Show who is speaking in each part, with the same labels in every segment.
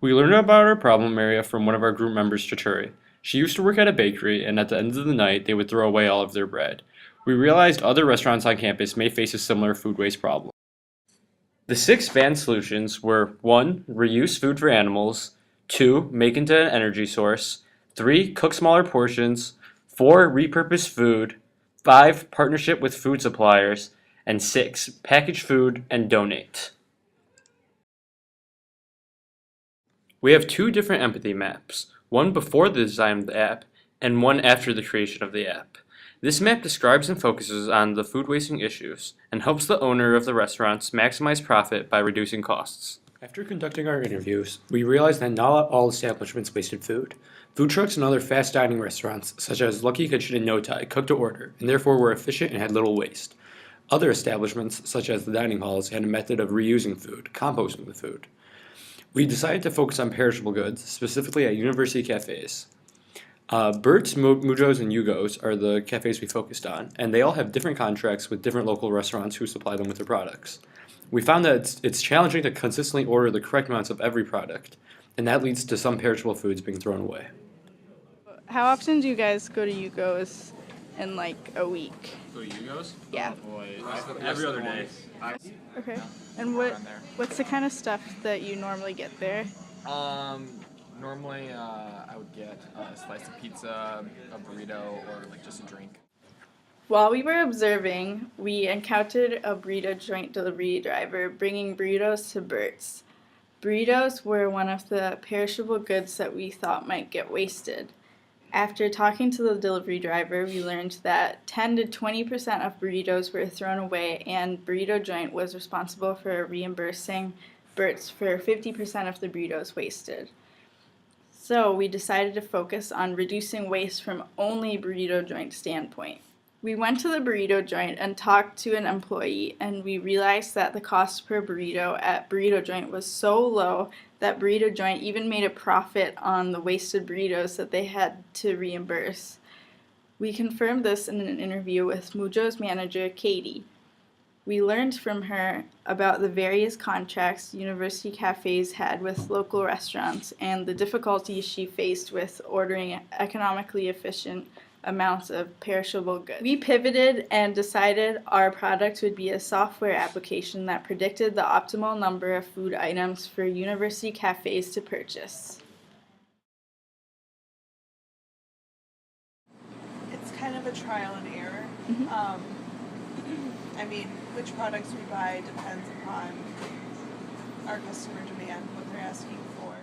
Speaker 1: We learned about our problem area from one of our group members, Chituri. She used to work at a bakery, and at the end of the night, they would throw away all of their bread. We realized other restaurants on campus may face a similar food waste problem. The six banned solutions were 1. Reuse food for animals, 2. Make into an energy source, 3. Cook smaller portions, 4. Repurpose food, 5. Partnership with food suppliers, and 6. Package food and donate. We have two different empathy maps, one before the design of the app and one after the creation of the app. This map describes and focuses on the food wasting issues and helps the owner of the restaurants maximize profit by reducing costs.
Speaker 2: After conducting our interviews, we realized that not all establishments wasted food. Food trucks and other fast dining restaurants, such as Lucky Kitchen and No Tie, cooked to order and therefore were efficient and had little waste. Other establishments, such as the dining halls, had a method of reusing food, composting the food. We decided to focus on perishable goods, specifically at university cafes. Bert's, Mujo's, and Yugo's are the cafes we focused on, and they all have different contracts with different local restaurants who supply them with their products. We found that it's challenging to consistently order the correct amounts of every product, and that leads to some perishable foods being thrown away.
Speaker 3: How often do you guys go to Yugo's in like a week?
Speaker 4: Go to Yugo's?
Speaker 3: Yeah.
Speaker 4: Oh boy, every other day.
Speaker 3: Okay. And what's the kind of stuff that you normally get there?
Speaker 4: Normally I would get a slice of pizza, a burrito, or like just a drink.
Speaker 3: While we were observing, we encountered a burrito joint delivery driver bringing burritos to Bert's. Burritos were one of the perishable goods that we thought might get wasted. After talking to the delivery driver, we learned that 10 to 20% of burritos were thrown away, and Burrito Joint was responsible for reimbursing Bert's for 50% of the burritos wasted. So we decided to focus on reducing waste from only Burrito Joint standpoint. We went to the Burrito Joint and talked to an employee, and we realized that the cost per burrito at Burrito Joint was so low that Burrito Joint even made a profit on the wasted burritos that they had to reimburse. We confirmed this in an interview with Mujo's manager, Katie. We learned from her about the various contracts university cafes had with local restaurants and the difficulties she faced with ordering economically efficient amounts of perishable goods. We pivoted and decided our product would be a software application that predicted the optimal number of food items for university cafes to purchase.
Speaker 5: It's kind of a trial and error. I mean, which products we buy depends upon our customer demand, what they're asking for.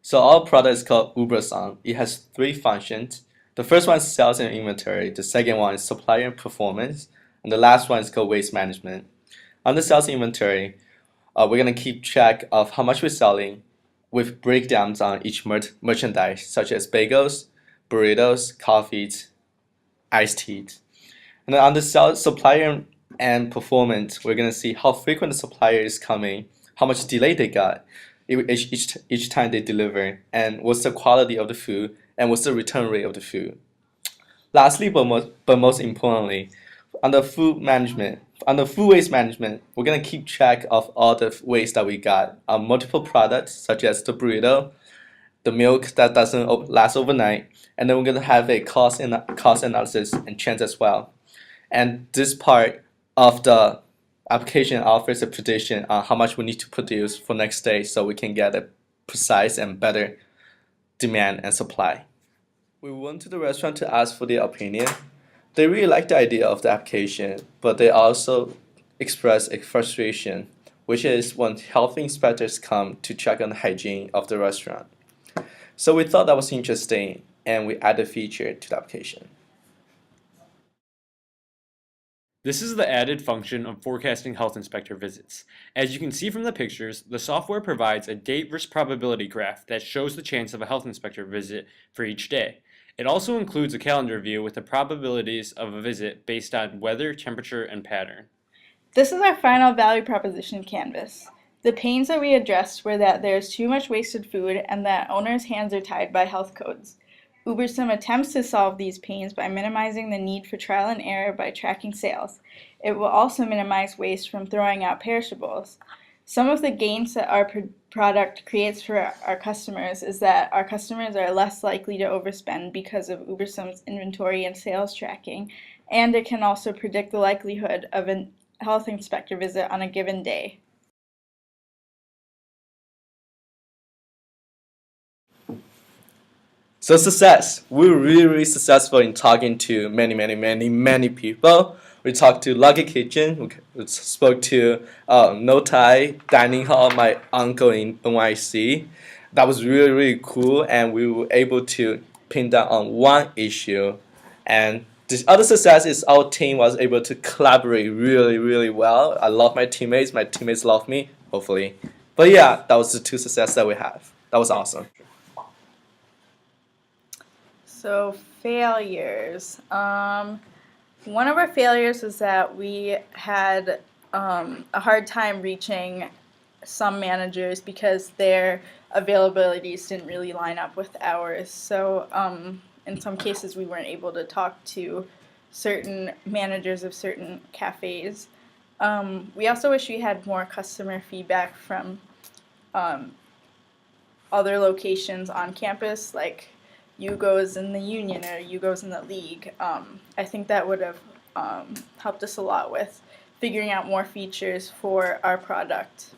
Speaker 6: So our product is called Ubersome. It has three functions. The first one is sales and inventory. The second one is supplier performance. And the last one is called waste management. On the sales inventory, we're going to keep track of how much we're selling with breakdowns on each merchandise, such as bagels, burritos, coffees, iced teas. And then on the supplier and performance, we're going to see how frequent the supplier is coming, how much delay they got each time they deliver, and what's the quality of the food, and what's the return rate of the food. Lastly, but most importantly, on the food waste management, we're going to keep track of all the waste that we got on multiple products, such as the burrito, the milk that doesn't last overnight, and then we're going to have a cost analysis and trends as well. And this part of the application offers a prediction on how much we need to produce for next day so we can get a precise and better demand and supply. We went to the restaurant to ask for their opinion. They really liked the idea of the application, but they also expressed a frustration, which is when health inspectors come to check on the hygiene of the restaurant. So we thought that was interesting, and we added a feature to the application.
Speaker 1: This is the added function of forecasting health inspector visits. As you can see from the pictures, the software provides a date versus probability graph that shows the chance of a health inspector visit for each day. It also includes a calendar view with the probabilities of a visit based on weather, temperature, and pattern.
Speaker 3: This is our final value proposition canvas. The pains that we addressed were that there's too much wasted food and that owners' hands are tied by health codes. Ubersome attempts to solve these pains by minimizing the need for trial and error by tracking sales. It will also minimize waste from throwing out perishables. Some of the gains that our product creates for our customers is that our customers are less likely to overspend because of Ubersome's inventory and sales tracking, and it can also predict the likelihood of a health inspector visit on a given day.
Speaker 6: So success. We were really, really successful in talking to many people. We talked to Lucky Kitchen. We spoke to No Tai Dining Hall, my uncle in NYC. That was really, really cool, and we were able to pin down on one issue. And the other success is our team was able to collaborate really, really well. I love my teammates. My teammates love me, hopefully. But yeah, that was the two success that we have. That was awesome.
Speaker 3: So failures. One of our failures is that we had a hard time reaching some managers because their availabilities didn't really line up with ours. So in some cases we weren't able to talk to certain managers of certain cafes. We also wish we had more customer feedback from other locations on campus, like Yugo's in the union or Yugo's in the league. I think that would have helped us a lot with figuring out more features for our product.